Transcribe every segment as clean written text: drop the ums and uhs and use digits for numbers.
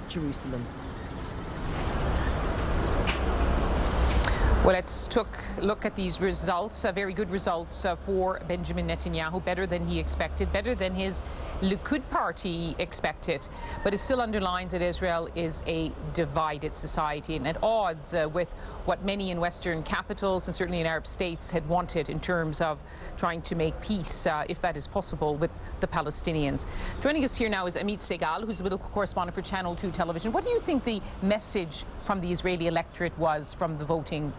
Jerusalem. Well, let's look at these results, very good results for Benjamin Netanyahu, better than he expected, better than his Likud party expected. But it still underlines that Israel is a divided society and at odds with what many in Western capitals and certainly in Arab states had wanted in terms of trying to make peace, if that is possible, with the Palestinians. Joining us here now is Amit Segal, who's a political correspondent for Channel 2 television. What do you think the message from the Israeli electorate was from the voting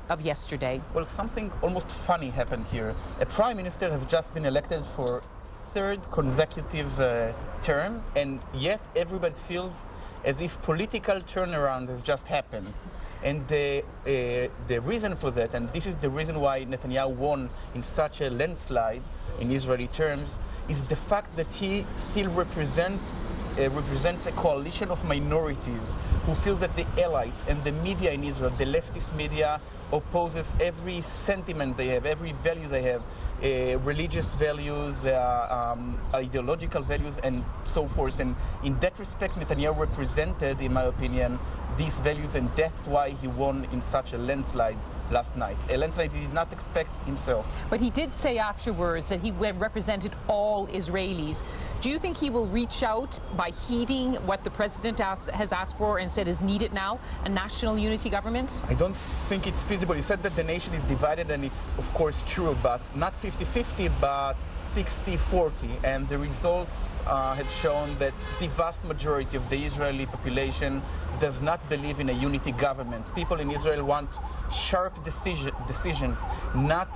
of yesterday? Well, something almost funny happened here. A prime minister has just been elected for third consecutive term, and yet everybody feels as if political turnaround has just happened. And the reason for that, and this is the reason why Netanyahu won in such a landslide in Israeli terms, is the fact that he still represents a coalition of minorities who feel that the elites and the media in Israel, the leftist media, opposes every sentiment they have, every value they have, religious values, ideological values, and so forth. And in that respect, Netanyahu represented, in my opinion, these values, and that's why he won in such a landslide last night. A landslide he did not expect himself. But he did say afterwards that he represented all Israelis. Do you think he will reach out by heeding what the president has asked for and said is needed now, a national unity government? I don't think it's feasible. He said that the nation is divided, and it's of course true, but not 50-50, but 60-40. And the results have shown that the vast majority of the Israeli population does not believe in a unity government. People in Israel want sharp decisions, not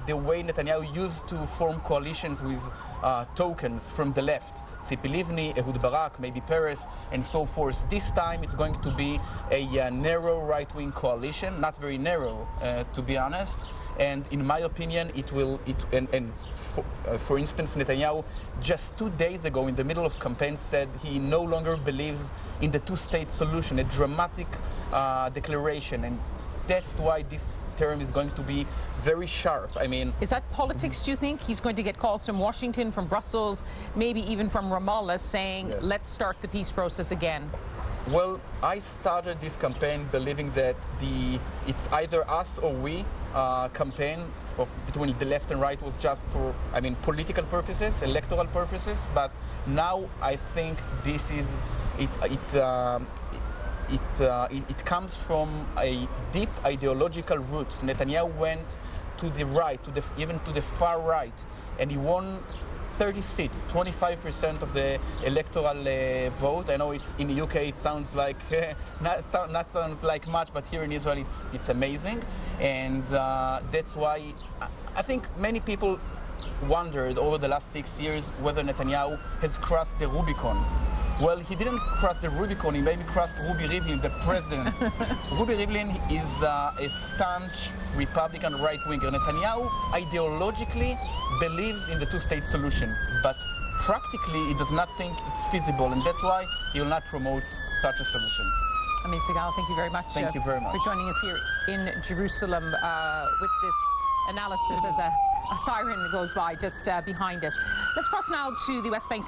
the way Netanyahu used to form coalitions with tokens from the left. Tzipi Livni, Ehud Barak, maybe Peres, and so forth. This time it's going to be a narrow right-wing coalition, not very narrow, to be honest. And in my opinion, for instance, Netanyahu just 2 days ago in the middle of campaign said he no longer believes in the two-state solution, a dramatic declaration. And that's why this term is going to be very sharp. I mean, is that politics, do you think? He's going to get calls from Washington, from Brussels, maybe even from Ramallah saying, yes, let's start the peace process again? Well, I started this campaign believing that it's either us or we campaign between the left and right was just for, political purposes, electoral purposes. But now I think this is it comes from a deep ideological roots. Netanyahu went to the right, even to the far right, and he won 30 seats, 25% of the electoral vote. I know it's in the UK. It sounds like not sounds like much, but here in Israel, it's amazing, and that's why I think many people wondered over the last 6 years whether Netanyahu has crossed the Rubicon. Well, he didn't cross the Rubicon, he maybe crossed Ruby Rivlin, the president. Ruby Rivlin is a staunch Republican right-winger. Netanyahu ideologically believes in the two-state solution, but practically he does not think it's feasible, and that's why he will not promote such a solution. Amit Segal, thank you very much. Thank you very much for joining us here in Jerusalem with this analysis as a siren goes by just behind us. Let's cross now to the West Bank.